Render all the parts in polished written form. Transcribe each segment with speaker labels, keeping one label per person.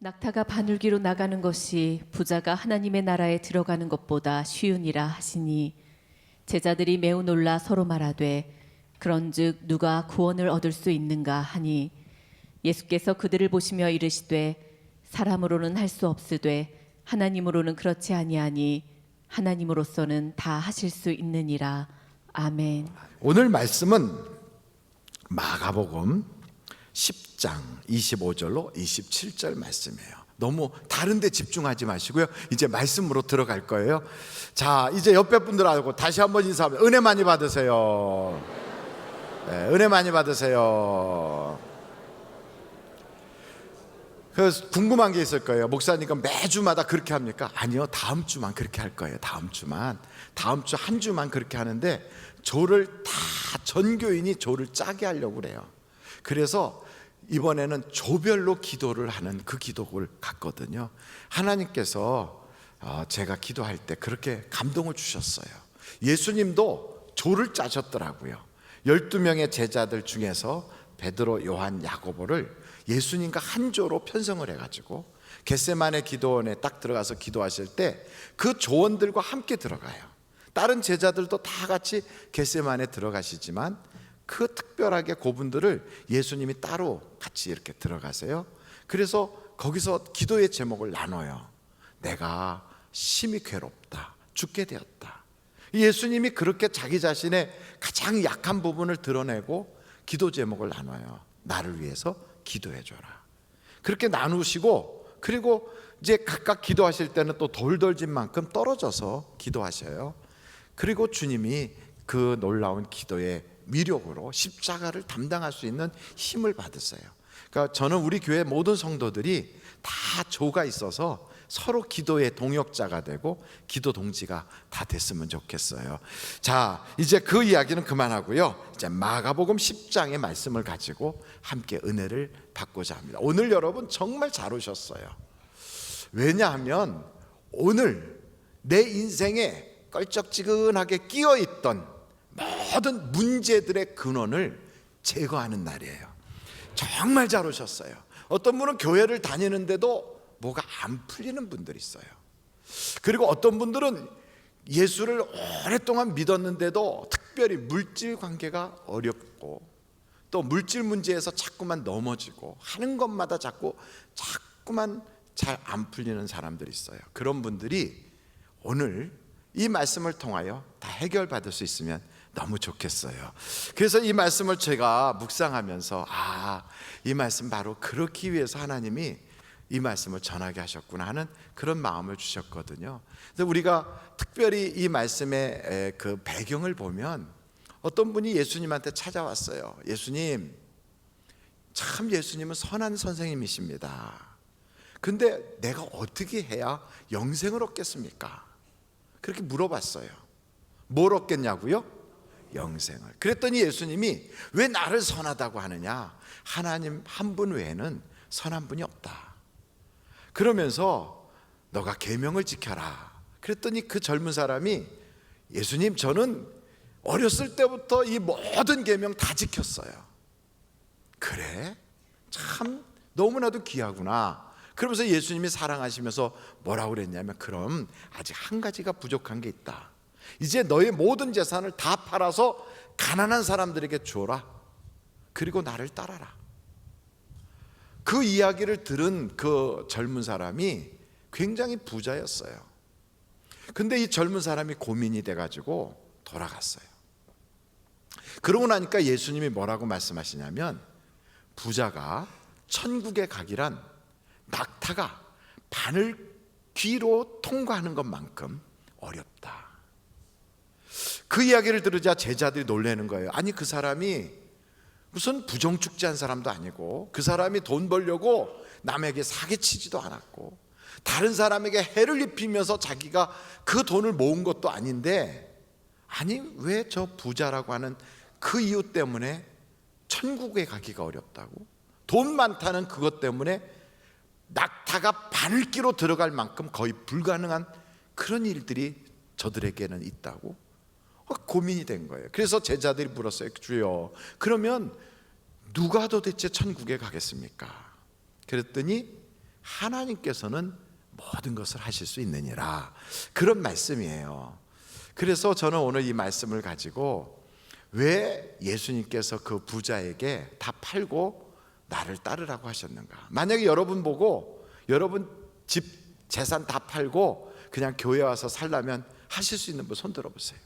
Speaker 1: 낙타가 바늘귀로 나가는 것이 부자가 하나님의 나라에 들어가는 것보다 쉬우니라 하시니 제자들이 매우 놀라 서로 말하되 그런즉 누가 구원을 얻을 수 있는가 하니 예수께서 그들을 보시며 이르시되 사람으로는 할 수 없으되 하나님으로는 그렇지 아니하니 하나님으로서는 다 하실 수 있느니라. 아멘.
Speaker 2: 오늘 말씀은 마가복음 10장 25절로 27절 말씀이에요. 너무 다른 데 집중하지 마시고요, 이제 말씀으로 들어갈 거예요. 자, 이제 옆에 분들하고 다시 한번 인사합니다. 은혜 많이 받으세요. 네, 은혜 많이 받으세요. 그래서 궁금한 게 있을 거예요. 목사님과 매주마다 그렇게 합니까? 아니요, 다음 주만 그렇게 할 거예요. 다음 주 한 주만 그렇게 하는데 조를 다 전교인이 조를 짜게 하려고 그래요. 그래서 이번에는 조별로 기도를 하는 그 기도를 갔거든요. 하나님께서 제가 기도할 때 그렇게 감동을 주셨어요. 예수님도 조를 짜셨더라고요. 12명의 제자들 중에서 베드로, 요한, 야고보를 예수님과 한 조로 편성을 해가지고 겟세마네 기도원에 딱 들어가서 기도하실 때 그 조원들과 함께 들어가요. 다른 제자들도 다 같이 겟세마네 들어가시지만 그 특별하게 그분들을 예수님이 따로 같이 이렇게 들어가세요. 그래서 거기서 기도의 제목을 나눠요. 내가 심히 괴롭다, 죽게 되었다. 예수님이 그렇게 자기 자신의 가장 약한 부분을 드러내고 기도 제목을 나눠요. 나를 위해서 기도해 줘라. 그렇게 나누시고, 그리고 이제 각각 기도하실 때는 또 돌돌진 만큼 떨어져서 기도하셔요. 그리고 주님이 그 놀라운 기도의 위력으로 십자가를 담당할 수 있는 힘을 받으세요. 그러니까 저는 우리 교회 모든 성도들이 다 조가 있어서 서로 기도의 동역자가 되고 기도 동지가 다 됐으면 좋겠어요. 자, 이제 그 이야기는 그만하고요, 이제 마가복음 10장의 말씀을 가지고 함께 은혜를 받고자 합니다. 오늘 여러분 정말 잘 오셨어요. 왜냐하면 오늘 내 인생에 껄쩍지근하게 끼어있던 모든 문제들의 근원을 제거하는 날이에요. 정말 잘 오셨어요. 어떤 분은 교회를 다니는데도 뭐가 안 풀리는 분들이 있어요. 그리고 어떤 분들은 예수를 오랫동안 믿었는데도 특별히 물질 관계가 어렵고 또 물질 문제에서 자꾸만 넘어지고 하는 것마다 자꾸만 잘 안 풀리는 사람들이 있어요. 그런 분들이 오늘 이 말씀을 통하여 다 해결받을 수 있으면 너무 좋겠어요. 그래서 이 말씀을 제가 묵상하면서 이 말씀 바로 그렇기 위해서 하나님이 이 말씀을 전하게 하셨구나 하는 그런 마음을 주셨거든요. 그래서 우리가 특별히 이 말씀의 그 배경을 보면 어떤 분이 예수님한테 찾아왔어요. 예수님, 참 예수님은 선한 선생님이십니다. 근데 내가 어떻게 해야 영생을 얻겠습니까? 그렇게 물어봤어요. 뭘 얻겠냐고요? 영생을. 그랬더니 예수님이 왜 나를 선하다고 하느냐? 하나님 한 분 외에는 선한 분이 없다. 그러면서 너가 계명을 지켜라. 그랬더니 그 젊은 사람이 예수님, 저는 어렸을 때부터 이 모든 계명 다 지켰어요. 그래? 참 너무나도 귀하구나. 그러면서 예수님이 사랑하시면서 뭐라고 그랬냐면, 그럼 아직 한 가지가 부족한 게 있다. 이제 너의 모든 재산을 다 팔아서 가난한 사람들에게 주어라. 그리고 나를 따라라. 그 이야기를 들은 그 젊은 사람이 굉장히 부자였어요. 근데 이 젊은 사람이 고민이 돼가지고 돌아갔어요. 그러고 나니까 예수님이 뭐라고 말씀하시냐면, 부자가 천국에 가기란 낙타가 바늘 귀로 통과하는 것만큼 어렵다. 그 이야기를 들으자 제자들이 놀라는 거예요. 아니, 그 사람이 무슨 부정축제한 사람도 아니고, 그 사람이 돈 벌려고 남에게 사기치지도 않았고, 다른 사람에게 해를 입히면서 자기가 그 돈을 모은 것도 아닌데, 아니 왜 저 부자라고 하는 그 이유 때문에 천국에 가기가 어렵다고? 돈 많다는 그것 때문에 낙타가 바늘기로 들어갈 만큼 거의 불가능한 그런 일들이 저들에게는 있다고? 고민이 된 거예요. 그래서 제자들이 물었어요. 주여, 그러면 누가 도대체 천국에 가겠습니까? 그랬더니 하나님께서는 모든 것을 하실 수 있느니라. 그런 말씀이에요. 그래서 저는 오늘 이 말씀을 가지고 왜 예수님께서 그 부자에게 다 팔고 나를 따르라고 하셨는가. 만약에 여러분 보고 여러분 집 재산 다 팔고 그냥 교회 와서 살려면 하실 수 있는 분 손 들어보세요.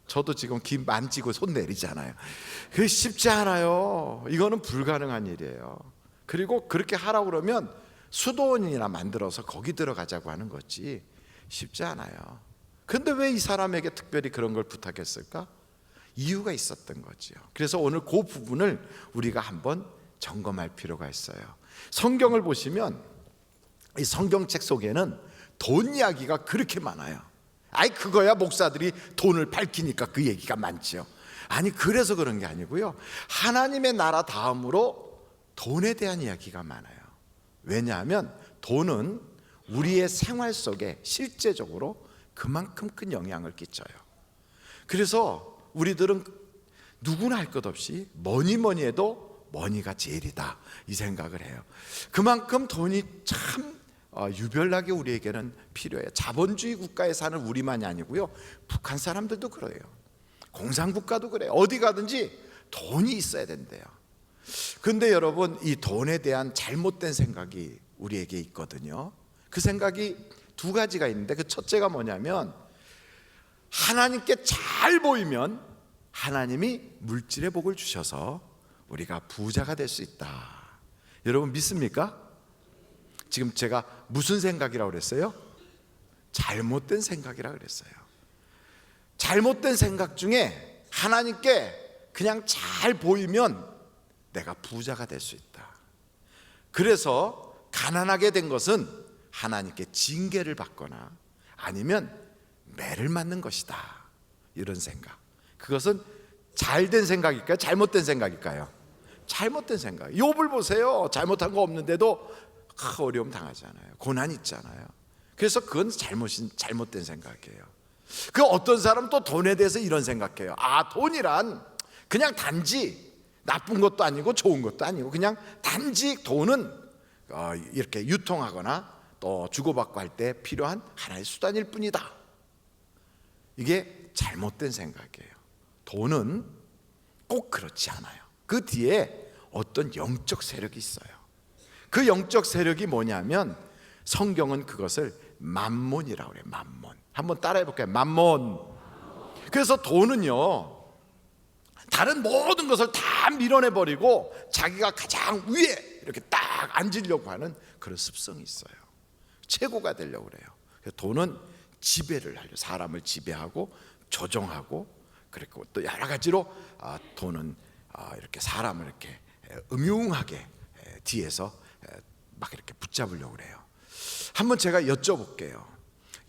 Speaker 2: 저도 지금 귀 만지고 손 내리잖아요. 그게 쉽지 않아요. 이거는 불가능한 일이에요. 그리고 그렇게 하라고 그러면 수도원이나 만들어서 거기 들어가자고 하는 거지 쉽지 않아요. 근데 왜 이 사람에게 특별히 그런 걸 부탁했을까? 이유가 있었던 거죠. 그래서 오늘 그 부분을 우리가 한번 점검할 필요가 있어요. 성경을 보시면 이 성경책 속에는 돈 이야기가 그렇게 많아요. 아이 그거야 목사들이 돈을 밝히니까 그 얘기가 많죠. 아니 그래서 그런 게 아니고요. 하나님의 나라 다음으로 돈에 대한 이야기가 많아요. 왜냐하면 돈은 우리의 생활 속에 실제적으로 그만큼 큰 영향을 끼쳐요. 그래서 우리들은 누구나 할 것 없이 뭐니 해도 머니가 제일이다 이 생각을 해요. 그만큼 돈이 참 유별나게 우리에게는 필요해요. 자본주의 국가에 사는 우리만이 아니고요, 북한 사람들도 그래요. 공산국가도 그래요. 어디 가든지 돈이 있어야 된대요. 근데 여러분, 이 돈에 대한 잘못된 생각이 우리에게 있거든요. 그 생각이 두 가지가 있는데, 그 첫째가 뭐냐면 하나님께 잘 보이면 하나님이 물질의 복을 주셔서 우리가 부자가 될 수 있다. 여러분 믿습니까? 지금 제가 무슨 생각이라고 그랬어요? 잘못된 생각이라고 그랬어요. 잘못된 생각 중에 하나님께 그냥 잘 보이면 내가 부자가 될 수 있다. 그래서 가난하게 된 것은 하나님께 징계를 받거나 아니면 매를 맞는 것이다, 이런 생각. 그것은 잘된 생각일까요? 잘못된 생각일까요? 잘못된 생각. 욥을 보세요. 잘못한 거 없는데도 어려움 당하잖아요. 고난 있잖아요. 그래서 그건 잘못된 생각이에요. 그 어떤 사람은 또 돈에 대해서 이런 생각해요. 아, 돈이란 그냥 단지 나쁜 것도 아니고 좋은 것도 아니고 그냥 단지 돈은 이렇게 유통하거나 또 주고받고 할 때 필요한 하나의 수단일 뿐이다. 이게 잘못된 생각이에요. 돈은 꼭 그렇지 않아요. 그 뒤에 어떤 영적 세력이 있어요. 그 영적 세력이 뭐냐면 성경은 그것을 맘몬이라고 그래요. 맘몬. 한번 따라해 볼까요? 맘몬. 그래서 돈은요, 다른 모든 것을 다 밀어내버리고 자기가 가장 위에 이렇게 딱 앉으려고 하는 그런 습성이 있어요. 최고가 되려고 그래요. 그래서 돈은 지배를 하려, 사람을 지배하고 조종하고, 그리고 또 여러 가지로 돈은 이렇게 사람을 이렇게 음흉하게 뒤에서 막 이렇게 붙잡으려고 그래요. 한번 제가 여쭤볼게요.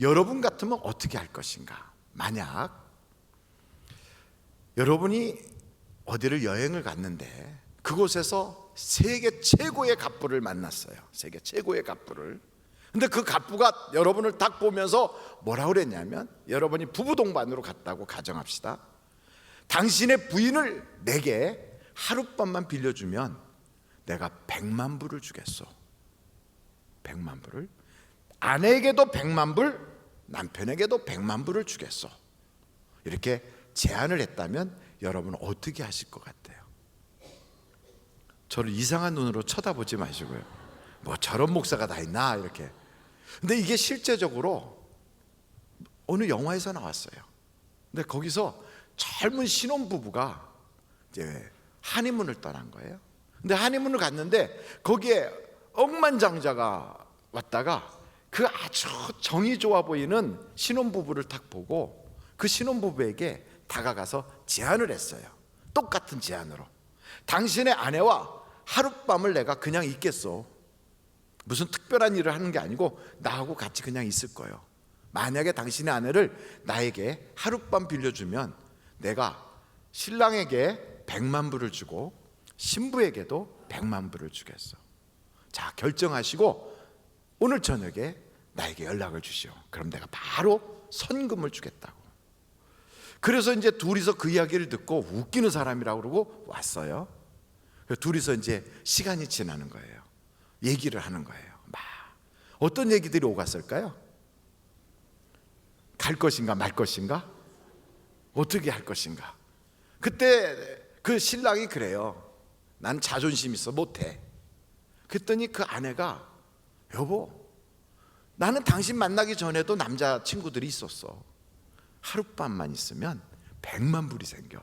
Speaker 2: 여러분 같으면 어떻게 할 것인가? 만약 여러분이 어디를 여행을 갔는데 그곳에서 세계 최고의 갑부를 만났어요. 세계 최고의 갑부를. 근데 그 갑부가 여러분을 딱 보면서 뭐라고 그랬냐면, 여러분이 부부 동반으로 갔다고 가정합시다. 당신의 부인을 내게 하룻밤만 빌려주면 내가 100만 불을 주겠소. 100만 불을. 아내에게도 100만 불, 남편에게도 100만 불을 주겠소. 이렇게 제안을 했다면 여러분은 어떻게 하실 것 같아요? 저를 이상한 눈으로 쳐다보지 마시고요. 뭐 저런 목사가 다 있나 이렇게. 근데 이게 실제적으로 어느 영화에서 나왔어요. 근데 거기서 젊은 신혼부부가 이제 하니문을 떠난 거예요. 근데 하니문을 갔는데 거기에 억만장자가 왔다가 그 아주 정이 좋아 보이는 신혼부부를 딱 보고 그 신혼부부에게 다가가서 제안을 했어요. 똑같은 제안으로. 당신의 아내와 하룻밤을 내가 그냥 있겠소. 무슨 특별한 일을 하는 게 아니고 나하고 같이 그냥 있을 거예요. 만약에 당신의 아내를 나에게 하룻밤 빌려주면 내가 신랑에게 100만 불을 주고 신부에게도 100만 불을 주겠어. 자, 결정하시고 오늘 저녁에 나에게 연락을 주시오. 그럼 내가 바로 선금을 주겠다고. 그래서 이제 둘이서 그 이야기를 듣고 웃기는 사람이라고 그러고 왔어요. 둘이서 이제 시간이 지나는 거예요. 얘기를 하는 거예요. 막 어떤 얘기들이 오갔을까요? 갈 것인가 말 것인가? 어떻게 할 것인가? 그때 그 신랑이 그래요. 난 자존심 있어 못해. 그랬더니 그 아내가 여보, 나는 당신 만나기 전에도 남자친구들이 있었어. 하룻밤만 있으면 100만 불이 생겨.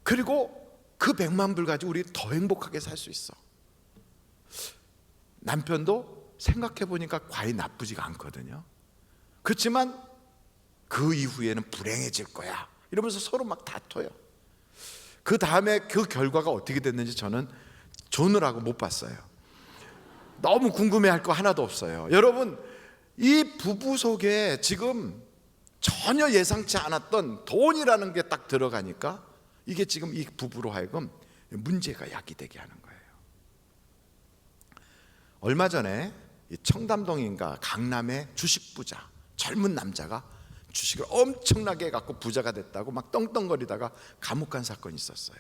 Speaker 2: 그리고 그 100만 불 가지고 우리 더 행복하게 살 수 있어. 남편도 생각해 보니까 과히 나쁘지가 않거든요. 그렇지만 그 이후에는 불행해질 거야 이러면서 서로 막 다퉈요. 그 다음에 그 결과가 어떻게 됐는지 저는 조느라고 못 봤어요. 너무 궁금해할 거 하나도 없어요. 여러분, 이 부부 속에 지금 전혀 예상치 않았던 돈이라는 게 딱 들어가니까 이게 지금 이 부부로 하여금 문제가 야기되게 하는 거예요. 얼마 전에 이 청담동인가 강남의 주식 부자 젊은 남자가 주식을 엄청나게 갖고 부자가 됐다고 막 떵떵거리다가 감옥 간 사건이 있었어요.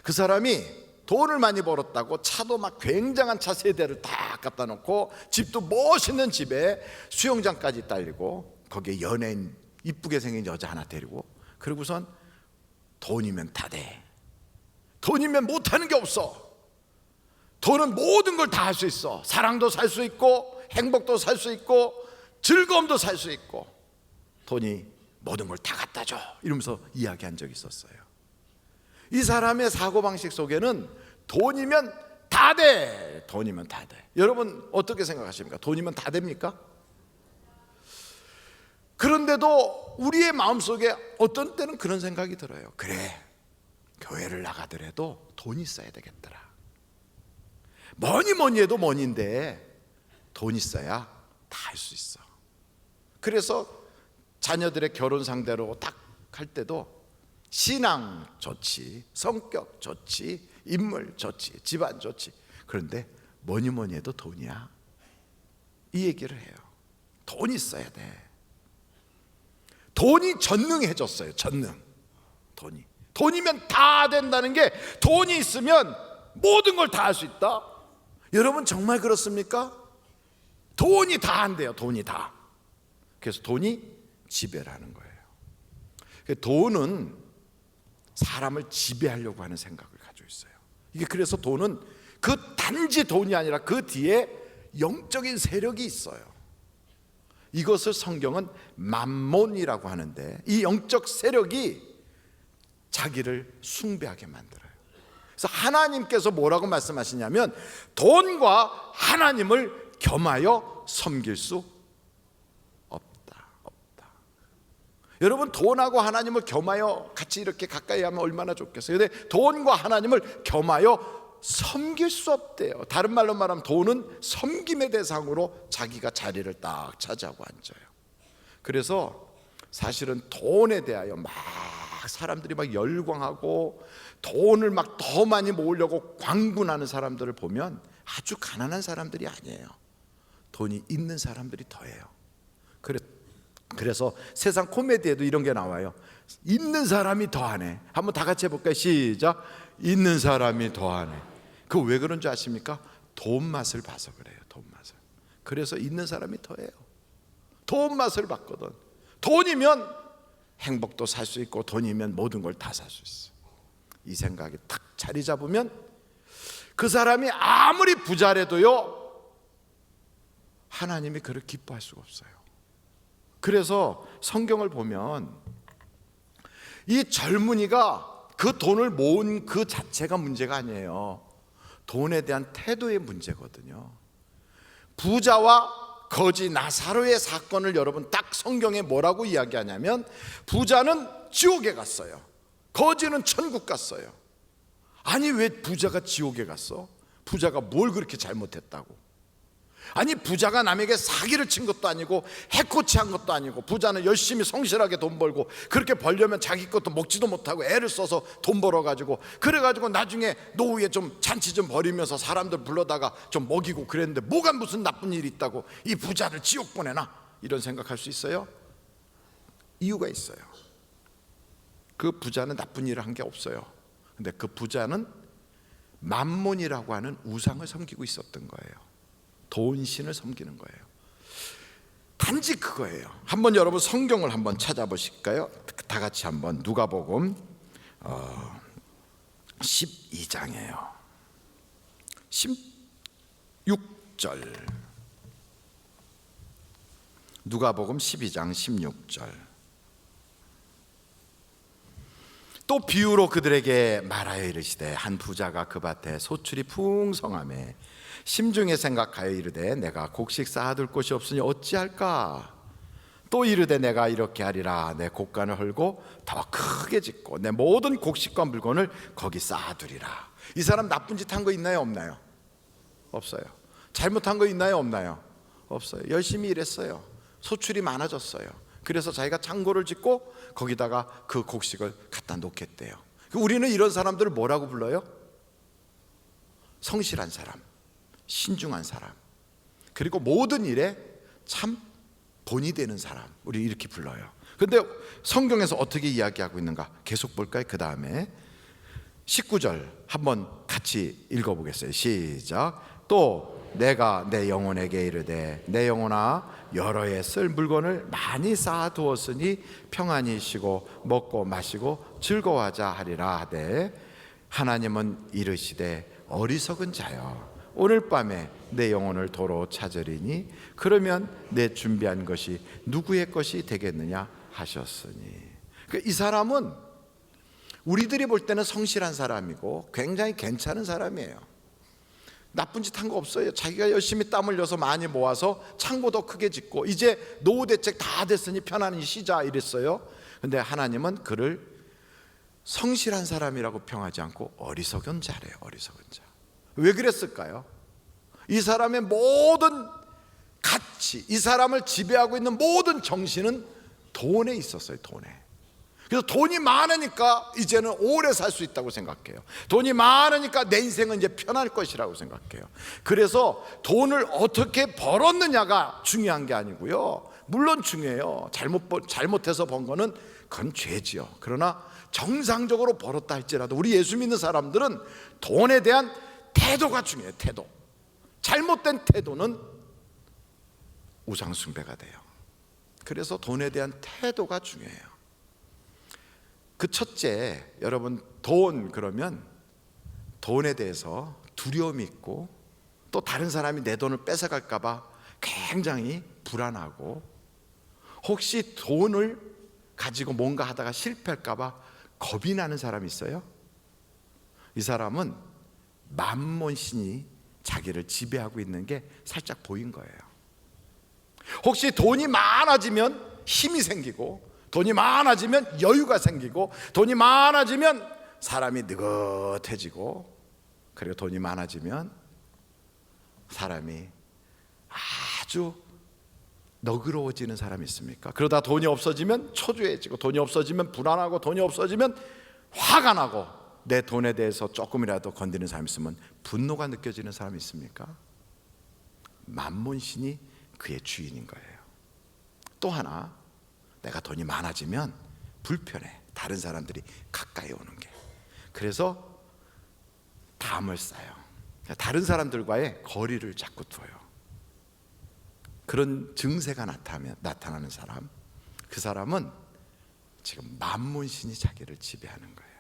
Speaker 2: 그 사람이 돈을 많이 벌었다고 차도 막 굉장한 차 3대를 다 갖다 놓고 집도 멋있는 집에 수영장까지 딸리고 거기에 연예인 이쁘게 생긴 여자 하나 데리고 그러고선 돈이면 다 돼. 돈이면 못하는 게 없어. 돈은 모든 걸 다 할 수 있어. 사랑도 살 수 있고 행복도 살 수 있고 즐거움도 살 수 있고 돈이 모든 걸 다 갖다 줘 이러면서 이야기한 적이 있었어요. 이 사람의 사고방식 속에는 돈이면 다 돼. 돈이면 다 돼. 여러분 어떻게 생각하십니까? 돈이면 다 됩니까? 그런데도 우리의 마음속에 어떤 때는 그런 생각이 들어요. 그래, 교회를 나가더라도 돈이 있어야 되겠더라. 뭐니 해도 뭐니인데 돈 있어야 다 할 수 있어. 그래서 자녀들의 결혼 상대로 딱 할 때도 신앙 좋지, 성격 좋지, 인물 좋지, 집안 좋지. 그런데 뭐니 해도 돈이야. 이 얘기를 해요. 돈이 있어야 돼. 돈이 전능해졌어요. 전능. 돈이면 다 된다는 게 돈이 있으면 모든 걸 다 할 수 있다. 여러분 정말 그렇습니까? 돈이 다 한대요. 돈이 다. 그래서 돈이 지배를 하는 거예요. 돈은 사람을 지배하려고 하는 생각을 가지고 있어요. 이게 그래서 돈은 그 단지 돈이 아니라 그 뒤에 영적인 세력이 있어요. 이것을 성경은 맘몬이라고 하는데 이 영적 세력이 자기를 숭배하게 만들어요. 그래서 하나님께서 뭐라고 말씀하시냐면 돈과 하나님을 겸하여 섬길 수 없다. 여러분 돈하고 하나님을 겸하여 같이 이렇게 가까이 하면 얼마나 좋겠어요. 근데 돈과 하나님을 겸하여 섬길 수 없대요. 다른 말로 말하면 돈은 섬김의 대상으로 자기가 자리를 딱 차지하고 앉아요. 그래서 사실은 돈에 대하여 막 사람들이 막 열광하고 돈을 막 더 많이 모으려고 광분하는 사람들을 보면 아주 가난한 사람들이 아니에요. 돈이 있는 사람들이 더해요. 그래서 세상 코미디에도 이런 게 나와요. 있는 사람이 더하네. 한번 다 같이 해볼까요? 시작. 있는 사람이 더하네. 그 왜 그런 줄 아십니까? 돈 맛을 봐서 그래요. 돈 맛을. 그래서 있는 사람이 더해요. 돈 맛을 봤거든. 돈이면 행복도 살 수 있고 돈이면 모든 걸 다 살 수 있어. 이 생각이 탁 자리 잡으면 그 사람이 아무리 부자래도요 하나님이 그를 기뻐할 수가 없어요. 그래서 성경을 보면 이 젊은이가 그 돈을 모은 그 자체가 문제가 아니에요. 돈에 대한 태도의 문제거든요. 부자와 거지 나사로의 사건을 여러분 딱 성경에 뭐라고 이야기하냐면 부자는 지옥에 갔어요. 거지는 천국 갔어요. 아니 왜 부자가 지옥에 갔어? 부자가 뭘 그렇게 잘못했다고? 아니 부자가 남에게 사기를 친 것도 아니고 해코지한 것도 아니고 부자는 열심히 성실하게 돈 벌고 그렇게 벌려면 자기 것도 먹지도 못하고 애를 써서 돈 벌어가지고 그래가지고 나중에 노후에 좀 잔치 좀 벌이면서 사람들 불러다가 좀 먹이고 그랬는데 뭐가 무슨 나쁜 일이 있다고 이 부자를 지옥 보내나? 이런 생각할 수 있어요? 이유가 있어요. 그 부자는 나쁜 일을 한 게 없어요. 근데 그 부자는 맘몬이라고 하는 우상을 섬기고 있었던 거예요. 돈 신을 섬기는 거예요. 단지 그거예요. 한번 여러분 성경을 한번 찾아보실까요? 다 같이 한번 누가복음 12장이에요. 16절. 누가복음 12장 16절. 또 비유로 그들에게 말하여 이르시되 한 부자가 그 밭에 소출이 풍성하매 심중에 생각하여 이르되 내가 곡식 쌓아둘 곳이 없으니 어찌할까? 또 이르되 내가 이렇게 하리라. 내 곡간을 헐고 더 크게 짓고 내 모든 곡식과 물건을 거기 쌓아두리라. 이 사람 나쁜 짓 한 거 있나요 없나요? 없어요. 잘못한 거 있나요 없나요? 없어요. 열심히 일했어요. 소출이 많아졌어요. 그래서 자기가 창고를 짓고 거기다가 그 곡식을 갖다 놓겠대요. 우리는 이런 사람들을 뭐라고 불러요? 성실한 사람, 신중한 사람, 그리고 모든 일에 참 본이 되는 사람, 우리 이렇게 불러요. 그런데 성경에서 어떻게 이야기하고 있는가 계속 볼까요? 그 다음에 19절 한번 같이 읽어보겠어요. 시작. 또 내가 내 영혼에게 이르되 내 영혼아 여러 해 쓸 물건을 많이 쌓아두었으니 평안히 쉬고 먹고 마시고 즐거워하자 하리라 하되 하나님은 이르시되 어리석은 자여 오늘 밤에 내 영혼을 도로 찾으리니 그러면 내 준비한 것이 누구의 것이 되겠느냐 하셨으니. 이 사람은 우리들이 볼 때는 성실한 사람이고 굉장히 괜찮은 사람이에요. 나쁜 짓 한 거 없어요. 자기가 열심히 땀 흘려서 많이 모아서 창고도 크게 짓고 이제 노후 대책 다 됐으니 편안히 쉬자 이랬어요. 근데 하나님은 그를 성실한 사람이라고 평하지 않고 어리석은 자래요. 어리석은 자. 왜 그랬을까요? 이 사람의 모든 가치, 이 사람을 지배하고 있는 모든 정신은 돈에 있었어요. 돈에. 그래서 돈이 많으니까 이제는 오래 살 수 있다고 생각해요. 돈이 많으니까 내 인생은 이제 편할 것이라고 생각해요. 그래서 돈을 어떻게 벌었느냐가 중요한 게 아니고요. 물론 중요해요. 잘못해서 번 거는 그건 죄지요. 그러나 정상적으로 벌었다 할지라도 우리 예수 믿는 사람들은 돈에 대한 태도가 중요해요. 태도. 잘못된 태도는 우상숭배가 돼요. 그래서 돈에 대한 태도가 중요해요. 그 첫째, 여러분 돈 그러면 돈에 대해서 두려움이 있고 또 다른 사람이 내 돈을 뺏어갈까 봐 굉장히 불안하고 혹시 돈을 가지고 뭔가 하다가 실패할까 봐 겁이 나는 사람이 있어요? 이 사람은 맘몬신이 자기를 지배하고 있는 게 살짝 보인 거예요. 혹시 돈이 많아지면 힘이 생기고 돈이 많아지면 여유가 생기고 돈이 많아지면 사람이 느긋해지고 그리고 돈이 많아지면 사람이 아주 너그러워지는 사람이 있습니까? 그러다 돈이 없어지면 초조해지고 돈이 없어지면 불안하고 돈이 없어지면 화가 나고 내 돈에 대해서 조금이라도 건드리는 사람이 있으면 분노가 느껴지는 사람이 있습니까? 맘몬신이 그의 주인인 거예요. 또 하나, 내가 돈이 많아지면 불편해. 다른 사람들이 가까이 오는 게. 그래서 담을 쌓아요. 다른 사람들과의 거리를 자꾸 둬요. 그런 증세가 나타나는 사람, 그 사람은 지금 맘몬신이 자기를 지배하는 거예요.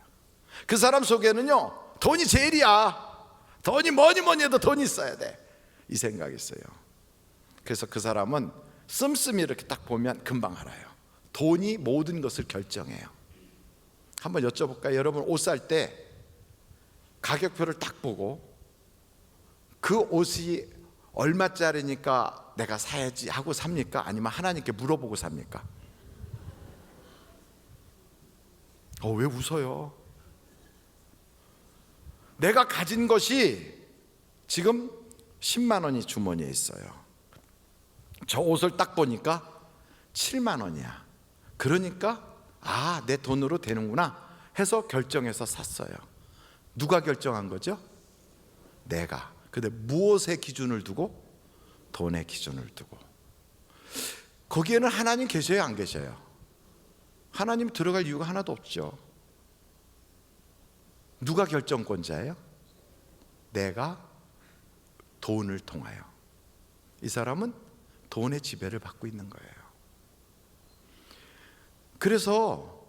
Speaker 2: 그 사람 속에는요 돈이 제일이야. 돈이 뭐니 해도 돈이 있어야 돼. 이 생각이 있어요. 그래서 그 사람은 씀씀이 이렇게 딱 보면 금방 알아요. 돈이 모든 것을 결정해요. 한번 여쭤볼까요? 여러분 옷 살 때 가격표를 딱 보고 그 옷이 얼마짜리니까 내가 사야지 하고 삽니까? 아니면 하나님께 물어보고 삽니까? 왜 웃어요? 내가 가진 것이 지금 10만 원이 주머니에 있어요. 저 옷을 딱 보니까 7만 원이야. 그러니까 내 돈으로 되는구나 해서 결정해서 샀어요. 누가 결정한 거죠? 내가. 근데 무엇의 기준을 두고? 돈의 기준을 두고. 거기에는 하나님 계셔요, 안 계셔요? 하나님 들어갈 이유가 하나도 없죠. 누가 결정권자예요? 내가 돈을 통하여, 이 사람은 돈의 지배를 받고 있는 거예요. 그래서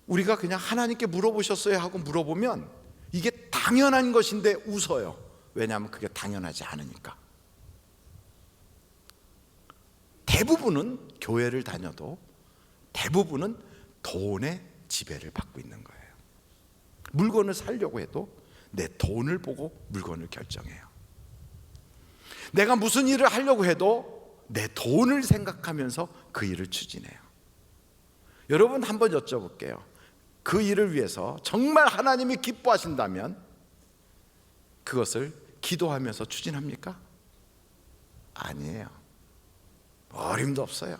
Speaker 2: 우리가 그냥 하나님께 물어보셨어요 하고 물어보면 이게 당연한 것인데 웃어요. 왜냐하면 그게 당연하지 않으니까. 대부분은 교회를 다녀도 대부분은 돈의 지배를 받고 있는 거예요. 물건을 사려고 해도 내 돈을 보고 물건을 결정해요. 내가 무슨 일을 하려고 해도 내 돈을 생각하면서 그 일을 추진해요. 여러분 한번 여쭤볼게요. 그 일을 위해서 정말 하나님이 기뻐하신다면 그것을 기도하면서 추진합니까? 아니에요. 어림도 없어요.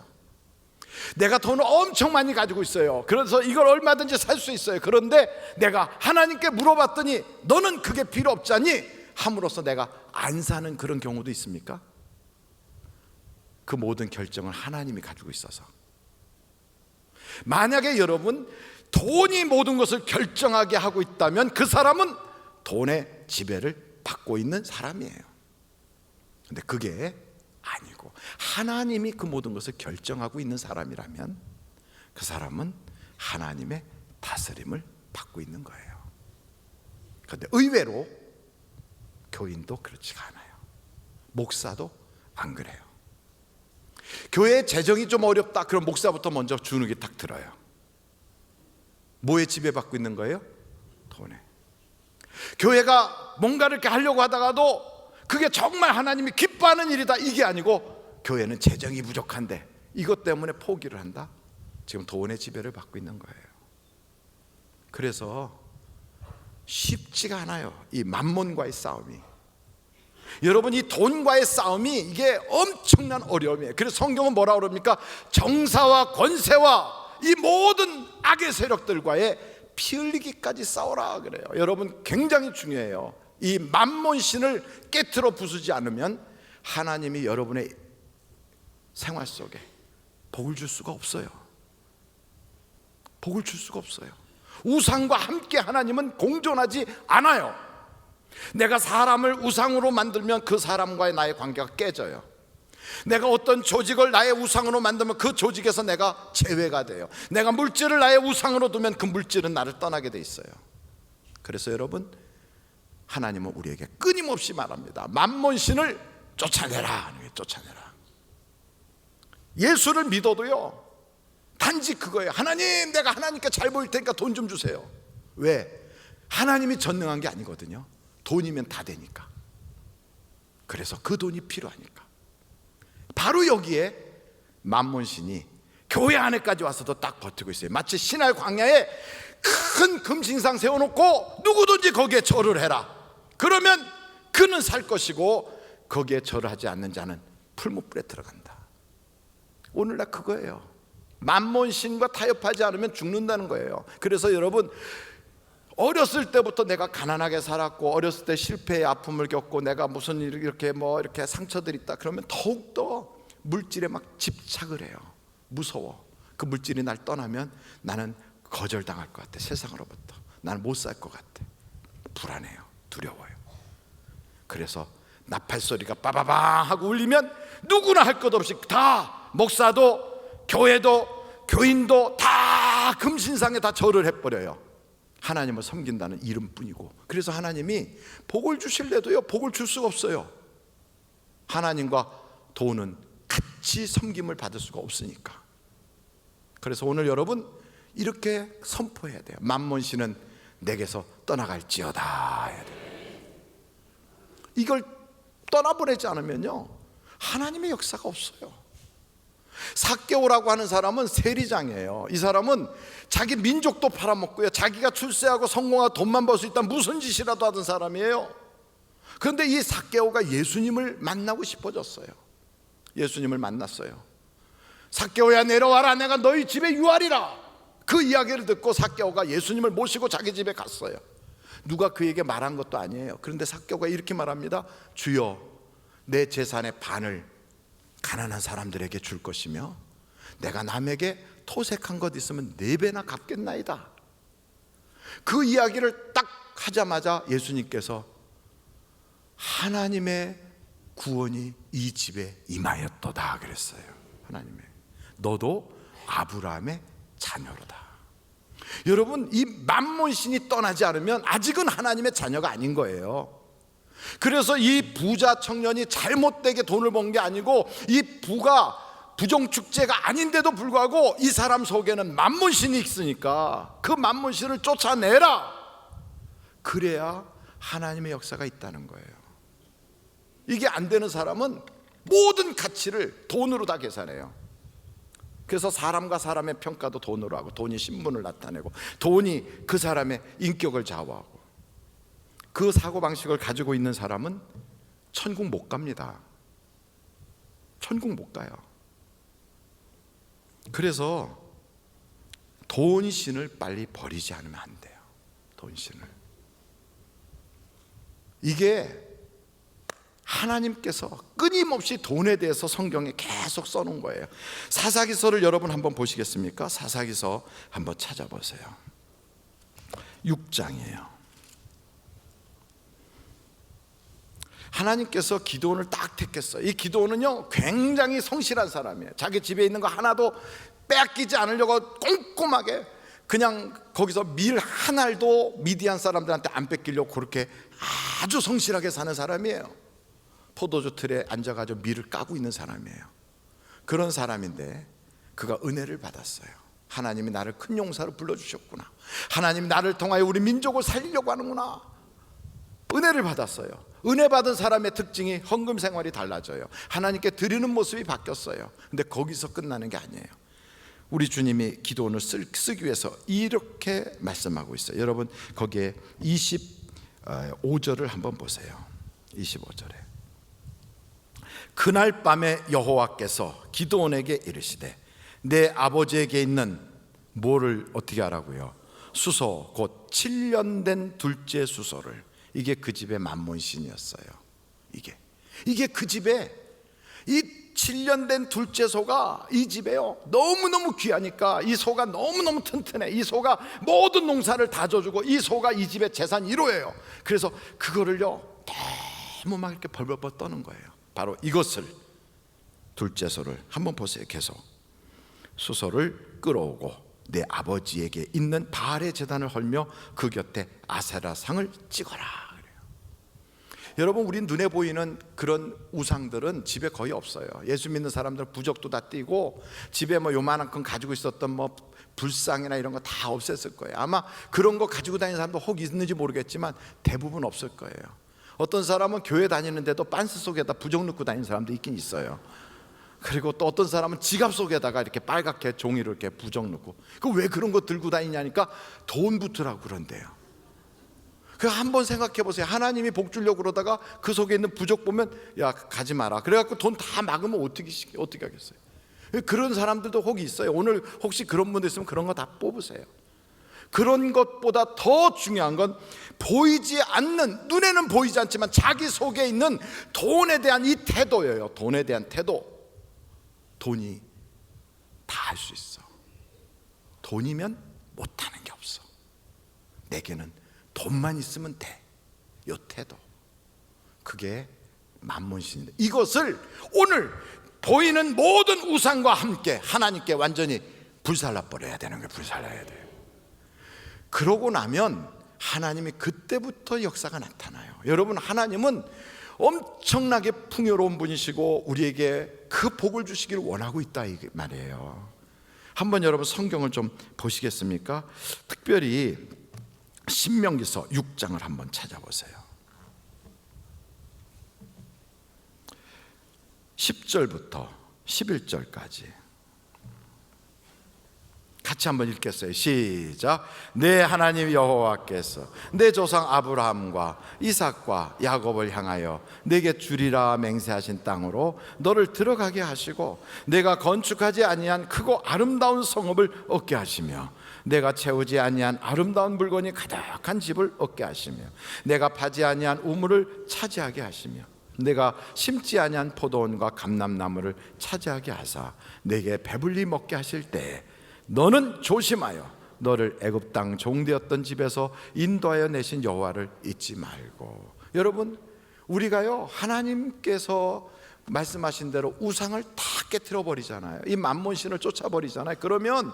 Speaker 2: 내가 돈을 엄청 많이 가지고 있어요. 그래서 이걸 얼마든지 살 수 있어요. 그런데 내가 하나님께 물어봤더니 너는 그게 필요 없잖니 함으로써 내가 안 사는 그런 경우도 있습니까? 그 모든 결정을 하나님이 가지고 있어서. 만약에 여러분 돈이 모든 것을 결정하게 하고 있다면 그 사람은 돈의 지배를 받고 있는 사람이에요. 근데 그게 아니고 하나님이 그 모든 것을 결정하고 있는 사람이라면 그 사람은 하나님의 다스림을 받고 있는 거예요. 그런데 의외로 교인도 그렇지가 않아요. 목사도 안 그래요. 교회 재정이 좀 어렵다 그럼 목사부터 먼저 주눅이 딱 들어요. 뭐에 지배받고 있는 거예요? 돈에. 교회가 뭔가를 이렇게 하려고 하다가도 그게 정말 하나님이 기뻐하는 일이다 이게 아니고 교회는 재정이 부족한데 이것 때문에 포기를 한다. 지금 돈의 지배를 받고 있는 거예요. 그래서 쉽지가 않아요. 이 만몬과의 싸움이. 여러분 이 돈과의 싸움이 이게 엄청난 어려움이에요. 그래서 성경은 뭐라 그럽니까? 정사와 권세와 이 모든 악의 세력들과의 피 흘리기까지 싸워라 그래요. 여러분 굉장히 중요해요. 이 만몬신을 깨트려 부수지 않으면 하나님이 여러분의 생활 속에 복을 줄 수가 없어요. 복을 줄 수가 없어요. 우상과 함께 하나님은 공존하지 않아요. 내가 사람을 우상으로 만들면 그 사람과의 나의 관계가 깨져요. 내가 어떤 조직을 나의 우상으로 만들면 그 조직에서 내가 제외가 돼요. 내가 물질을 나의 우상으로 두면 그 물질은 나를 떠나게 돼 있어요. 그래서 여러분 하나님은 우리에게 끊임없이 말합니다. 만몬신을 쫓아내라. 쫓아내라. 예수를 믿어도요 단지 그거예요. 하나님 내가 하나님께 잘 보일 테니까 돈 좀 주세요. 왜? 하나님이 전능한 게 아니거든요. 돈이면 다 되니까. 그래서 그 돈이 필요하니까. 바로 여기에 만몬신이 교회 안에까지 와서도 딱 버티고 있어요. 마치 신할 광야에 큰 금신상 세워놓고 누구든지 거기에 절을 해라. 그러면 그는 살 것이고 거기에 절을 하지 않는 자는 풀무불에 들어간다. 오늘날 그거예요. 만몬신과 타협하지 않으면 죽는다는 거예요. 그래서 여러분 어렸을 때부터 내가 가난하게 살았고 어렸을 때 실패의 아픔을 겪고 내가 무슨 이렇게 상처들이 있다 그러면 더욱더 물질에 막 집착을 해요. 무서워. 그 물질이 날 떠나면 나는 거절당할 것 같아. 세상으로부터 나는 못 살 것 같아. 불안해요. 두려워요. 그래서 나팔 소리가 빠바방 하고 울리면 누구나 할 것 없이 다 목사도 교회도 교인도 다 금신상에 다 절을 해버려요. 하나님을 섬긴다는 이름뿐이고. 그래서 하나님이 복을 주실래도요 복을 줄 수가 없어요. 하나님과 돈은 같이 섬김을 받을 수가 없으니까. 그래서 오늘 여러분 이렇게 선포해야 돼요. 만몬신은 내게서 떠나갈지어다 해야 돼요. 이걸 떠나보내지 않으면요 하나님의 역사가 없어요. 삭개오라고 하는 사람은 세리장이에요. 이 사람은 자기 민족도 팔아먹고요 자기가 출세하고 성공하고 돈만 벌 수 있다면 무슨 짓이라도 하던 사람이에요. 그런데 이 삭개오가 예수님을 만나고 싶어졌어요. 예수님을 만났어요. 삭개오야 내려와라 내가 너희 집에 유하리라. 그 이야기를 듣고 삭개오가 예수님을 모시고 자기 집에 갔어요. 누가 그에게 말한 것도 아니에요. 그런데 삭개오가 이렇게 말합니다. 주여 내 재산의 반을 가난한 사람들에게 줄 것이며 내가 남에게 토색한 것 있으면 4배나 갚겠나이다. 그 이야기를 딱 하자마자 예수님께서 하나님의 구원이 이 집에 임하였도다 그랬어요. 하나님의, 너도 아브라함의 자녀로다. 여러분, 이 만몬신이 떠나지 않으면 아직은 하나님의 자녀가 아닌 거예요. 그래서 이 부자 청년이 잘못되게 돈을 번 게 아니고, 이 부가 부정축제가 아닌데도 불구하고 이 사람 속에는 만몬신이 있으니까 그 만몬신을 쫓아내라. 그래야 하나님의 역사가 있다는 거예요. 이게 안 되는 사람은 모든 가치를 돈으로 다 계산해요. 그래서 사람과 사람의 평가도 돈으로 하고, 돈이 신분을 나타내고, 돈이 그 사람의 인격을 좌우하고, 그 사고방식을 가지고 있는 사람은 천국 못 갑니다. 천국 못 가요. 그래서 돈신을 빨리 버리지 않으면 안 돼요. 돈신을. 이게 하나님께서 끊임없이 돈에 대해서 성경에 계속 써놓은 거예요. 사사기서를 여러분 한번 보시겠습니까? 사사기서 한번 찾아보세요. 6장이에요. 하나님께서 기드온을 딱 택했어요. 이 기드온은요 굉장히 성실한 사람이에요. 자기 집에 있는 거 하나도 빼앗기지 않으려고 꼼꼼하게, 그냥 거기서 밀 한 알도 미디안 사람들한테 안 뺏기려고 그렇게 아주 성실하게 사는 사람이에요. 포도주 틀에 앉아가지고 밀을 까고 있는 사람이에요. 그런 사람인데 그가 은혜를 받았어요. 하나님이 나를 큰 용사로 불러주셨구나. 하나님이 나를 통하여 우리 민족을 살리려고 하는구나. 은혜를 받았어요. 은혜 받은 사람의 특징이 헌금 생활이 달라져요. 하나님께 드리는 모습이 바뀌었어요. 근데 거기서 끝나는 게 아니에요. 우리 주님이 기도원을 쓰기 위해서 이렇게 말씀하고 있어요. 여러분 거기에 25절을 한번 보세요. 25절에 그날 밤에 여호와께서 기드온에게 이르시되 내 아버지에게 있는 뭐를 어떻게 하라고요? 수소, 곧 7년 된 둘째 수소를. 이게 그 집의 만몬신이었어요. 이게 그 집에, 이 7년 된 둘째 소가 이 집에요 너무너무 귀하니까, 이 소가 너무너무 튼튼해. 이 소가 모든 농사를 다 져주고, 이 소가 이 집의 재산 1호예요. 그래서 그거를요 너무 막 이렇게 벌벌벌 떠는 거예요. 바로 이것을, 둘째 소를 한번 보세요. 계속 수소를 끌어오고 내 아버지에게 있는 바알의 제단을 헐며 그 곁에 아세라 상을 찍어라 그래요. 여러분, 우리 눈에 보이는 그런 우상들은 집에 거의 없어요. 예수 믿는 사람들은 부적도 다 띄고 집에 뭐 요만큼 가지고 있었던 뭐 불상이나 이런 거 다 없앴을 거예요. 아마 그런 거 가지고 다니는 사람도 혹 있는지 모르겠지만 대부분 없을 거예요. 어떤 사람은 교회 다니는데도 빤스 속에다 부적 넣고 다니는 사람도 있긴 있어요. 그리고 또 어떤 사람은 지갑 속에다가 이렇게 빨갛게 종이로 이렇게 부적 넣고. 그 왜 그런 거 들고 다니냐니까 돈 붙으라고 그런대요. 그 한번 생각해 보세요. 하나님이 복 주려고 그러다가 그 속에 있는 부적 보면 야 가지 마라. 그래갖고 돈 다 막으면 어떻게 하겠어요? 그런 사람들도 혹 있어요. 오늘 혹시 그런 분들 있으면 그런 거 다 뽑으세요. 그런 것보다 더 중요한 건 보이지 않는, 눈에는 보이지 않지만 자기 속에 있는 돈에 대한 이 태도예요. 돈에 대한 태도. 돈이 다 할 수 있어. 돈이면 못하는 게 없어. 내게는 돈만 있으면 돼. 요 태도. 그게 만몬신인데, 이것을 오늘 보이는 모든 우상과 함께 하나님께 완전히 불살라 버려야 되는 거예요. 불살라야 돼요. 그러고 나면 하나님이 그때부터 역사가 나타나요. 여러분, 하나님은 엄청나게 풍요로운 분이시고 우리에게 그 복을 주시기를 원하고 있다 이 말이에요. 한번 여러분 성경을 좀 보시겠습니까? 특별히 신명기서 6장을 한번 찾아보세요. 10절부터 11절까지 같이 한번 읽겠어요. 시작. 내 하나님 여호와께서 내 조상 아브라함과 이삭과 야곱을 향하여 내게 주리라 맹세하신 땅으로 너를 들어가게 하시고 내가 건축하지 아니한 크고 아름다운 성읍을 얻게 하시며 내가 채우지 아니한 아름다운 물건이 가득한 집을 얻게 하시며 내가 파지 아니한 우물을 차지하게 하시며 내가 심지 아니한 포도원과 감람나무를 차지하게 하사 내게 배불리 먹게 하실 때에 너는 조심하여 너를 애굽 땅 종되었던 집에서 인도하여 내신 여호와를 잊지 말고. 여러분, 우리가요, 하나님께서 말씀하신 대로 우상을 다 깨트려 버리잖아요. 이 만몬신을 쫓아버리잖아요. 그러면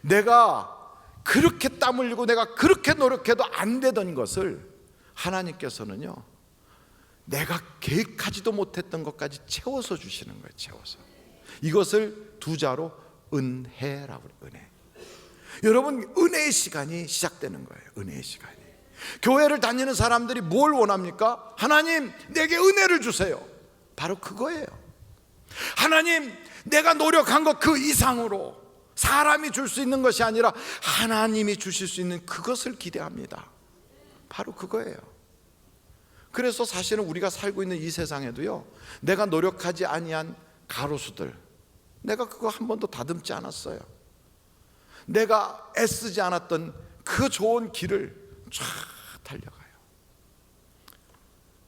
Speaker 2: 내가 그렇게 땀 흘리고 내가 그렇게 노력해도 안 되던 것을 하나님께서는요, 내가 계획하지도 못했던 것까지 채워서 주시는 거예요. 채워서. 이것을 두 자로 은혜라고 그래요. 은혜. 여러분, 은혜의 시간이 시작되는 거예요. 은혜의 시간이. 교회를 다니는 사람들이 뭘 원합니까? 하나님, 내게 은혜를 주세요. 바로 그거예요. 하나님, 내가 노력한 것 그 이상으로, 사람이 줄 수 있는 것이 아니라 하나님이 주실 수 있는 그것을 기대합니다. 바로 그거예요. 그래서 사실은 우리가 살고 있는 이 세상에도요, 내가 노력하지 아니한 가로수들, 내가 그거 한 번도 다듬지 않았어요. 내가 애쓰지 않았던 그 좋은 길을 쫙 달려가요.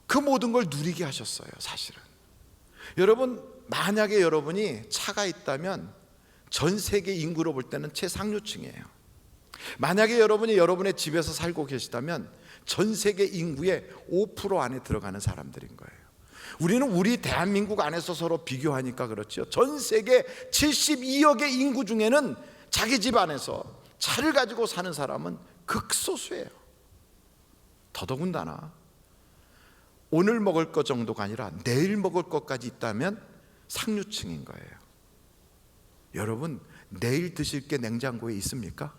Speaker 2: 그 모든 걸 누리게 하셨어요. 사실은 여러분, 만약에 여러분이 차가 있다면 전 세계 인구로 볼 때는 최상류층이에요. 만약에 여러분이 여러분의 집에서 살고 계시다면 전 세계 인구의 5% 안에 들어가는 사람들인 거예요. 우리는 우리 대한민국 안에서 서로 비교하니까 그렇죠. 전 세계 72억의 인구 중에는 자기 집 안에서 차를 가지고 사는 사람은 극소수예요. 더더군다나 오늘 먹을 것 정도가 아니라 내일 먹을 것까지 있다면 상류층인 거예요. 여러분, 내일 드실 게 냉장고에 있습니까?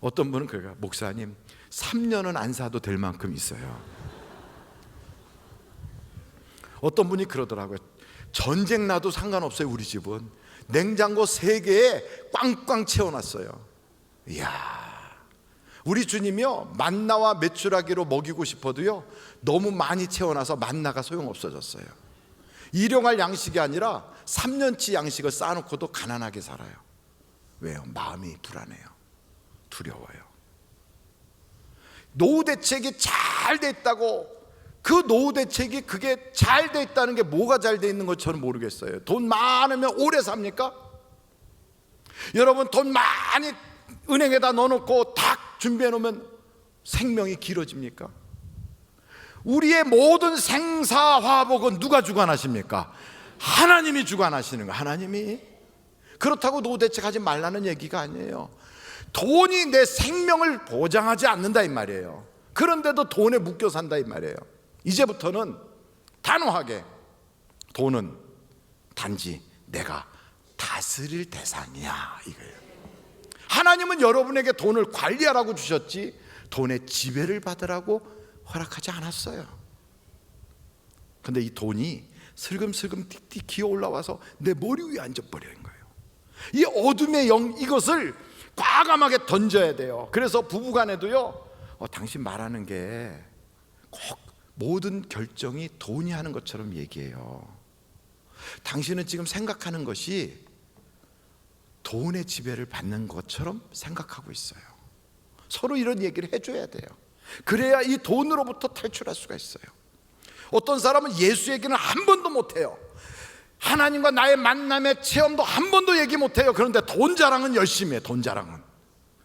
Speaker 2: 어떤 분은 그래요. 목사님, 3년은 안 사도 될 만큼 있어요. 어떤 분이 그러더라고요. 전쟁 나도 상관없어요. 우리 집은 냉장고 3개에 꽝꽝 채워놨어요. 이야, 우리 주님이요, 만나와 메추라기로 먹이고 싶어도요, 너무 많이 채워놔서 만나가 소용없어졌어요. 일용할 양식이 아니라 3년치 양식을 쌓아놓고도 가난하게 살아요. 왜요? 마음이 불안해요. 두려워요. 노후 대책이 잘 돼 있다고, 그 노후 대책이 그게 잘 돼 있다는 게 뭐가 잘 돼 있는 것처럼 모르겠어요. 돈 많으면 오래 삽니까? 여러분, 돈 많이 은행에다 넣어놓고 딱 준비해 놓으면 생명이 길어집니까? 우리의 모든 생사화복은 누가 주관하십니까? 하나님이 주관하시는 거예요. 하나님이. 그렇다고 노후 대책하지 말라는 얘기가 아니에요. 돈이 내 생명을 보장하지 않는다 이 말이에요. 그런데도 돈에 묶여 산다 이 말이에요. 이제부터는 단호하게 돈은 단지 내가 다스릴 대상이야 이거예요. 하나님은 여러분에게 돈을 관리하라고 주셨지 돈의 지배를 받으라고 허락하지 않았어요. 근데 이 돈이 슬금슬금 틱틱 기어 올라와서 내 머리 위에 앉아버리는 거예요. 이 어둠의 영, 이것을 과감하게 던져야 돼요. 그래서 부부간에도요, 당신 말하는 게 꼭 모든 결정이 돈이 하는 것처럼 얘기해요. 당신은 지금 생각하는 것이 돈의 지배를 받는 것처럼 생각하고 있어요. 서로 이런 얘기를 해줘야 돼요. 그래야 이 돈으로부터 탈출할 수가 있어요. 어떤 사람은 예수 얘기는 한 번도 못해요. 하나님과 나의 만남의 체험도 한 번도 얘기 못해요. 그런데 돈 자랑은 열심히 해. 돈 자랑은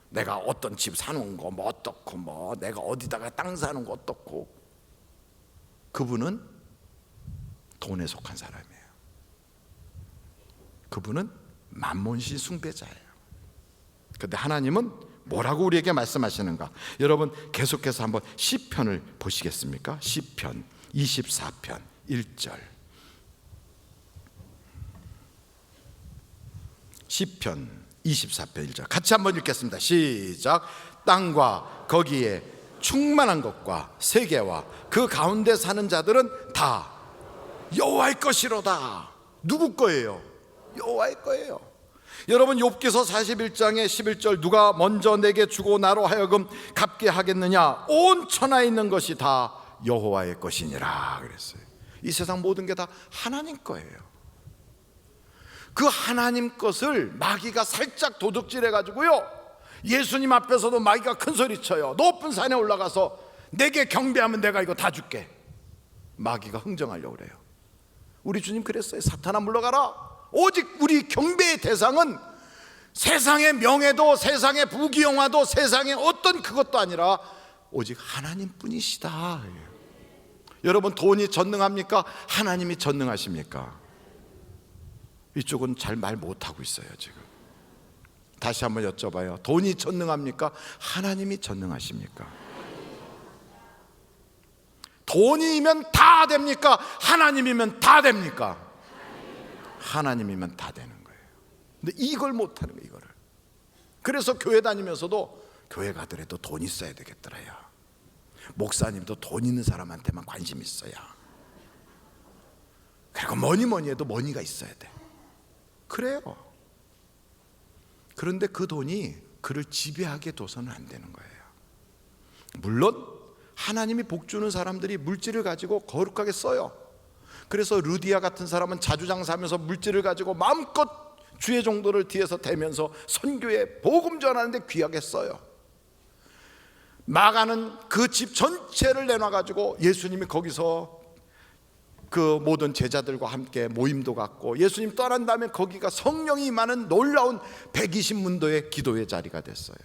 Speaker 2: 내가 어떤 집 사놓은 거 뭐 어떻고, 뭐 내가 어디다가 땅 사는 거 어떻고. 그분은 돈에 속한 사람이에요. 그분은 만몬신 숭배자예요. 그런데 하나님은 뭐라고 우리에게 말씀하시는가? 여러분, 계속해서 한번 시편을 보시겠습니까? 시편 24편 1절. 시편 24편 1절 같이 한번 읽겠습니다. 시작. 땅과 거기에 충만한 것과 세계와 그 가운데 사는 자들은 다 여호와의 것이로다. 누구 거예요? 여호와의 거예요. 여러분, 욥기서 41장의 11절, 누가 먼저 내게 주고 나로 하여금 갚게 하겠느냐? 온 천하에 있는 것이 다 여호와의 것이니라 그랬어요. 이 세상 모든 게 다 하나님 거예요. 그 하나님 것을 마귀가 살짝 도둑질해 가지고요, 예수님 앞에서도 마귀가 큰 소리 쳐요. 높은 산에 올라가서 내게 경배하면 내가 이거 다 줄게. 마귀가 흥정하려고 그래요. 우리 주님 그랬어요. 사탄아 물러가라. 오직 우리 경배의 대상은 세상의 명예도, 세상의 부귀영화도, 세상의 어떤 그것도 아니라 오직 하나님뿐이시다. 여러분, 돈이 전능합니까? 하나님이 전능하십니까? 이쪽은 잘 말 못하고 있어요. 지금 다시 한번 여쭤봐요. 돈이 전능합니까? 하나님이 전능하십니까? 돈이면 다 됩니까? 하나님이면 다 됩니까? 하나님이면 다 되는 거예요. 근데 이걸 못하는 거예요. 이거를. 그래서 교회 다니면서도 교회 가더라도 돈 있어야 되겠더라요. 목사님도 돈 있는 사람한테만 관심 있어야. 그리고 뭐니 해도 머니가 있어야 돼. 그래요. 그런데 그 돈이 그를 지배하게 둬서는 안 되는 거예요. 물론 하나님이 복 주는 사람들이 물질을 가지고 거룩하게 써요. 그래서 루디아 같은 사람은 자주장사하면서 물질을 가지고 마음껏 주의 종도를 뒤에서 대면서 선교에 복음 전하는데 귀하게 써요. 마가는 그 집 전체를 내놔가지고 예수님이 거기서 그 모든 제자들과 함께 모임도 갖고, 예수님 떠난 다음에 거기가 성령이 임하는 놀라운 120문도의 기도의 자리가 됐어요.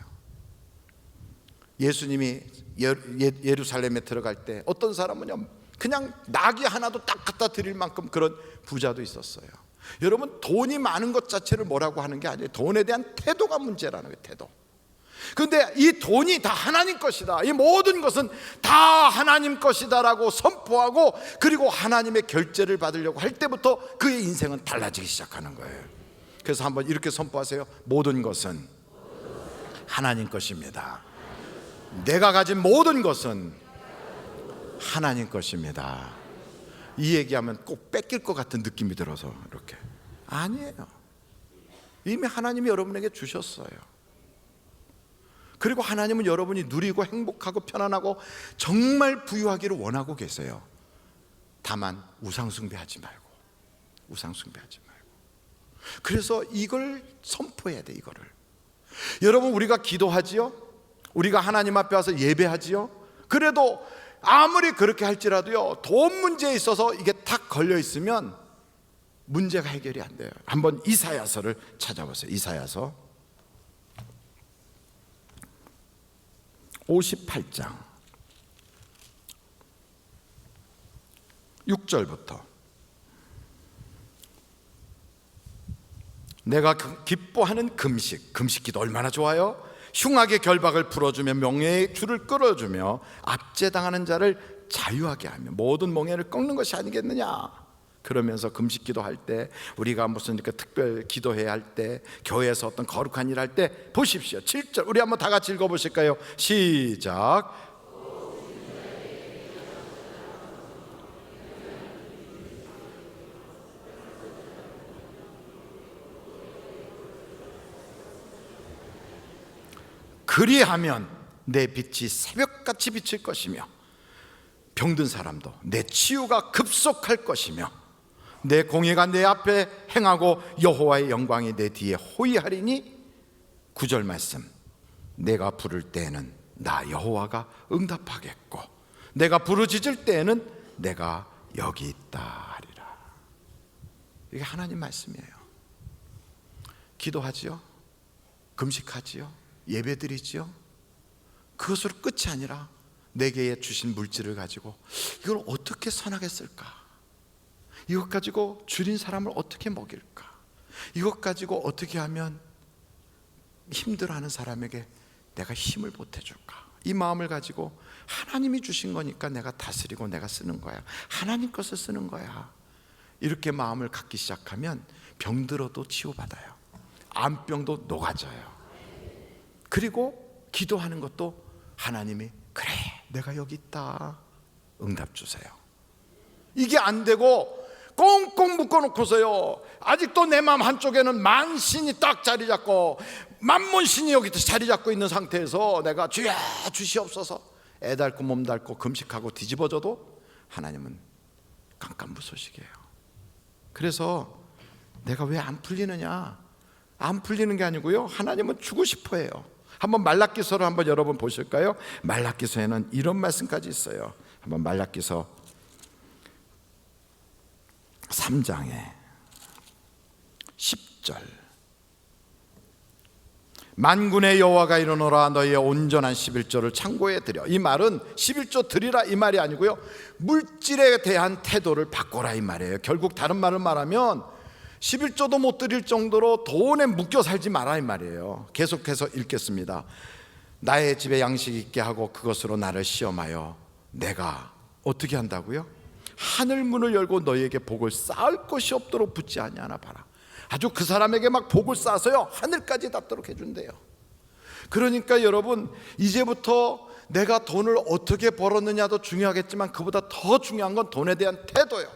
Speaker 2: 예수님이 예루살렘에 들어갈 때 어떤 사람은요, 그냥 나귀 하나도 딱 갖다 드릴 만큼 그런 부자도 있었어요. 여러분, 돈이 많은 것 자체를 뭐라고 하는 게 아니에요. 돈에 대한 태도가 문제라는 거예요. 태도. 그런데 이 돈이 다 하나님 것이다, 이 모든 것은 다 하나님 것이다라고 선포하고, 그리고 하나님의 결제를 받으려고 할 때부터 그의 인생은 달라지기 시작하는 거예요. 그래서 한번 이렇게 선포하세요. 모든 것은 하나님 것입니다. 내가 가진 모든 것은 하나님 것입니다. 이 얘기하면 꼭 뺏길 것 같은 느낌이 들어서 이렇게. 아니에요. 이미 하나님이 여러분에게 주셨어요. 그리고 하나님은 여러분이 누리고 행복하고 편안하고 정말 부유하기를 원하고 계세요. 다만 우상숭배하지 말고, 우상숭배하지 말고. 그래서 이걸 선포해야 돼. 이거를. 여러분, 우리가 기도하지요, 우리가 하나님 앞에 와서 예배하지요. 그래도 아무리 그렇게 할지라도요, 돈 문제에 있어서 이게 탁 걸려 있으면 문제가 해결이 안 돼요. 한번 이사야서를 찾아보세요. 이사야서 58장 6절부터. 내가 기뻐하는 금식기도 얼마나 좋아요. 흉악의 결박을 풀어주며 명예의 줄을 끌어주며 압제당하는 자를 자유하게 하며 모든 멍에를 꺾는 것이 아니겠느냐. 그러면서 금식기도 할 때, 우리가 무슨 이렇게 특별 기도해야 할 때, 교회에서 어떤 거룩한 일 할 때 보십시오. 7절 우리 한번 다 같이 읽어보실까요? 시작. 그리하면 내 빛이 새벽같이 비칠 것이며 병든 사람도 내 치유가 급속할 것이며 내 공의가 내 앞에 행하고 여호와의 영광이 내 뒤에 호위하리니. 9절 말씀. 내가 부를 때에는 나 여호와가 응답하겠고 내가 부르짖을 때에는 내가 여기 있다 하리라. 이게 하나님 말씀이에요. 기도하지요, 금식하지요, 예배드리지요. 그것으로 끝이 아니라 내게 주신 물질을 가지고 이걸 어떻게 선하겠을까? 이것 가지고 줄인 사람을 어떻게 먹일까? 이것 가지고 어떻게 하면 힘들어하는 사람에게 내가 힘을 보태줄까? 이 마음을 가지고 하나님이 주신 거니까 내가 다스리고 내가 쓰는 거야, 하나님 것을 쓰는 거야, 이렇게 마음을 갖기 시작하면 병들어도 치유받아요. 암병도 녹아져요. 그리고 기도하는 것도 하나님이 그래 내가 여기 있다 응답 주세요. 이게 안 되고 꽁꽁 묶어놓고서요, 아직도 내 마음 한쪽에는 만신이 딱 자리 잡고 만몬신이 여기 자리 잡고 있는 상태에서 내가 주야 주시옵소서 애달고 몸달고 금식하고 뒤집어져도 하나님은 깜깜무소식이에요. 그래서 내가 왜 안 풀리느냐, 안 풀리는 게 아니고요, 하나님은 주고 싶어 해요. 한번 말라기서를 한번 여러분 보실까요? 말라기서에는 이런 말씀까지 있어요. 한번 말라기서 3장에 10절. 만군의 여호와가 이르노라 너희의 온전한 11조를 창고에 드려. 이 말은 11조 드리라 이 말이 아니고요, 물질에 대한 태도를 바꿔라 이 말이에요. 결국 다른 말을 말하면 11조도 못 드릴 정도로 돈에 묶여 살지 마라 이 말이에요. 계속해서 읽겠습니다. 나의 집에 양식 있게 하고 그것으로 나를 시험하여 내가 어떻게 한다고요? 하늘 문을 열고 너희에게 복을 쌓을 것이 없도록 붙지 아니하나 봐라. 아주 그 사람에게 막 복을 쌓아서요 하늘까지 닿도록 해준대요. 그러니까 여러분, 이제부터 내가 돈을 어떻게 벌었느냐도 중요하겠지만 그보다 더 중요한 건 돈에 대한 태도예요.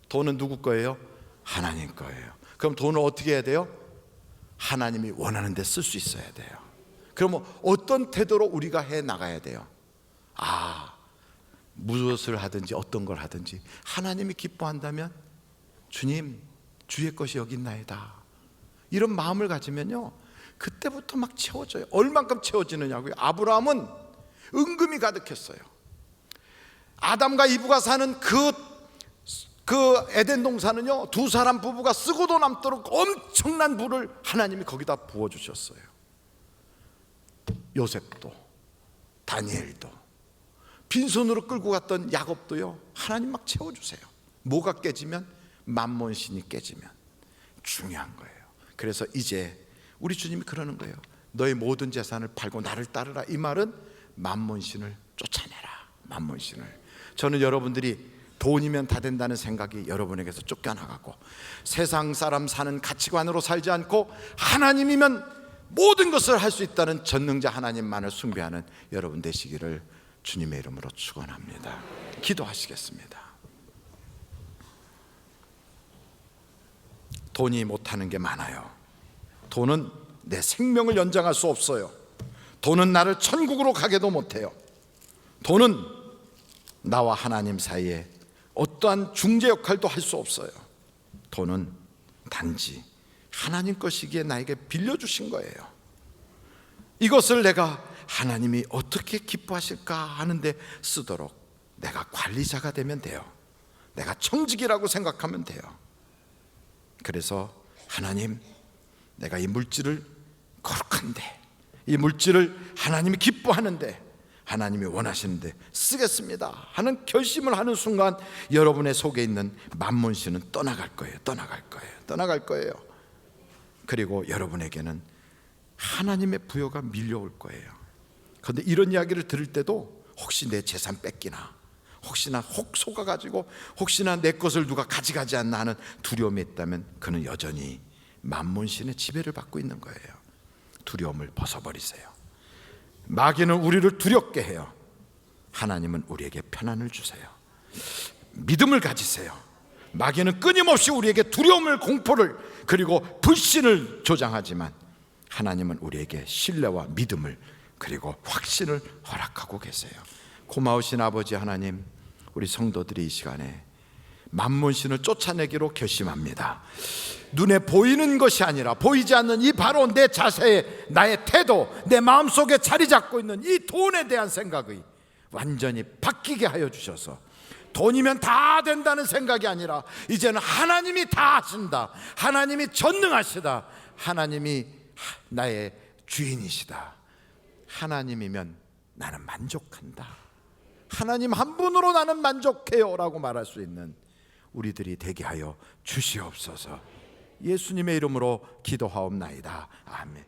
Speaker 2: 돈은 누구 거예요? 하나님 거예요. 그럼 돈을 어떻게 해야 돼요? 하나님이 원하는 데 쓸 수 있어야 돼요. 그러면 어떤 태도로 우리가 해 나가야 돼요? 무엇을 하든지 어떤 걸 하든지 하나님이 기뻐한다면 주님 주의 것이 여기 있나이다, 이런 마음을 가지면요 그때부터 막 채워져요. 얼만큼 채워지느냐고요? 아브라함은 은금이 가득했어요. 아담과 이브가 사는 그 에덴 동산은요 두 사람 부부가 쓰고도 남도록 엄청난 부를 하나님이 거기다 부어주셨어요. 요셉도 다니엘도 빈손으로 끌고 갔던 야곱도요 하나님 막 채워주세요. 뭐가 깨지면? 만몬신이 깨지면. 중요한 거예요. 그래서 이제 우리 주님이 그러는 거예요. 너의 모든 재산을 팔고 나를 따르라. 이 말은 만몬신을 쫓아내라. 만몬신을. 저는 여러분들이 돈이면 다 된다는 생각이 여러분에게서 쫓겨나가고 세상 사람 사는 가치관으로 살지 않고 하나님이면 모든 것을 할 수 있다는 전능자 하나님만을 숭배하는 여러분 되시기를 주님의 이름으로 축원합니다. 기도하시겠습니다. 돈이 못하는 게 많아요. 돈은 내 생명을 연장할 수 없어요. 돈은 나를 천국으로 가게도 못해요. 돈은 나와 하나님 사이에 어떠한 중재 역할도 할 수 없어요. 돈은 단지 하나님 것이기에 나에게 빌려주신 거예요. 이것을 내가 하나님이 어떻게 기뻐하실까 하는데 쓰도록 내가 관리자가 되면 돼요. 내가 청직이라고 생각하면 돼요. 그래서 하나님, 내가 이 물질을 거룩한데, 이 물질을 하나님이 기뻐하는데, 하나님이 원하시는데 쓰겠습니다 하는 결심을 하는 순간 여러분의 속에 있는 만몬신은 떠나갈 거예요. 떠나갈 거예요. 그리고 여러분에게는 하나님의 부여가 밀려올 거예요. 그런데 이런 이야기를 들을 때도 혹시 내 재산 뺏기나, 혹시나 혹 속아가지고 혹시나 내 것을 누가 가져가지 않나 하는 두려움이 있다면 그는 여전히 만몬신의 지배를 받고 있는 거예요. 두려움을 벗어버리세요. 마귀는 우리를 두렵게 해요. 하나님은 우리에게 편안을 주세요. 믿음을 가지세요. 마귀는 끊임없이 우리에게 두려움을, 공포를, 그리고 불신을 조장하지만 하나님은 우리에게 신뢰와 믿음을, 그리고 확신을 허락하고 계세요. 고마우신 아버지 하나님, 우리 성도들이 이 시간에 만몬신을 쫓아내기로 결심합니다. 눈에 보이는 것이 아니라 보이지 않는 이 바로 내 자세에, 나의 태도, 내 마음속에 자리 잡고 있는 이 돈에 대한 생각이 완전히 바뀌게 하여 주셔서 돈이면 다 된다는 생각이 아니라 이제는 하나님이 다 하신다, 하나님이 전능하시다, 하나님이 나의 주인이시다, 하나님이면 나는 만족한다, 하나님 한 분으로 나는 만족해요 라고 말할 수 있는 우리들이 되게 하여 주시옵소서. 예수님의 이름으로 기도하옵나이다. 아멘.